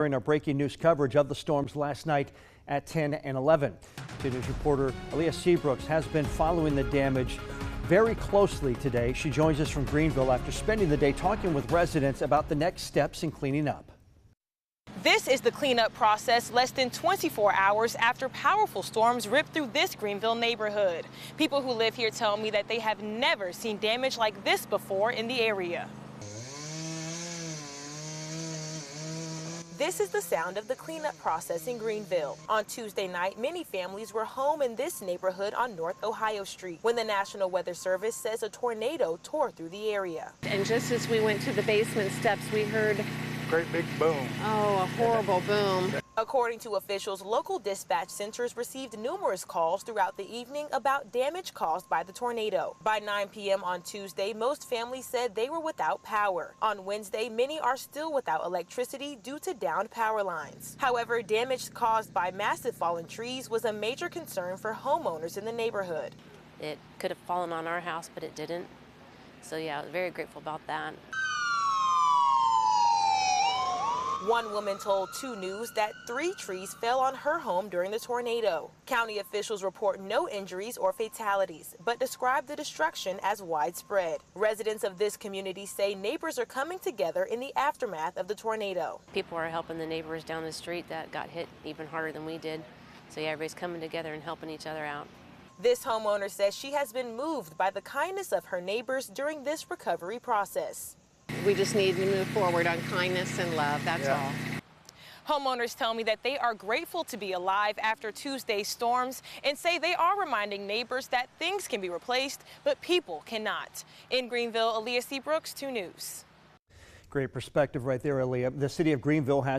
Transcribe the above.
During our breaking news coverage of the storms last night at 10 and 11. 2 News reporter Aaliyah Seabrooks has been following the damage very closely today. She joins us from Greenville after spending the day talking with residents about the next steps in cleaning up. This is the cleanup process less than 24 hours after powerful storms ripped through this Greenville neighborhood. People who live here tell me that they have never seen damage like this before in the area. This is the sound of the cleanup process in Greenville. On Tuesday night, many families were home in this neighborhood on North Ohio Street when the National Weather Service says a tornado tore through the area. And just as we went to the basement steps, we heard great big boom. Oh, a horrible boom. According to officials, local dispatch centers received numerous calls throughout the evening about damage caused by the tornado. By 9 p.m. on Tuesday, most families said they were without power. On Wednesday, many are still without electricity due to downed power lines. However, damage caused by massive fallen trees was a major concern for homeowners in the neighborhood. It could have fallen on our house, but it didn't. So yeah, I was very grateful about that. One woman told 2 News that 3 trees fell on her home during the tornado. County officials report no injuries or fatalities, but describe the destruction as widespread. Residents of this community say neighbors are coming together in the aftermath of the tornado. People are helping the neighbors down the street that got hit even harder than we did. So yeah, everybody's coming together and helping each other out. This homeowner says she has been moved by the kindness of her neighbors during this recovery process. We just need to move forward on kindness and love, that's all. Homeowners tell me that they are grateful to be alive after Tuesday's storms and say they are reminding neighbors that things can be replaced, but people cannot. In Greenville, Aaliyah Seabrooks, 2 News. Great perspective right there, Aaliyah. The city of Greenville has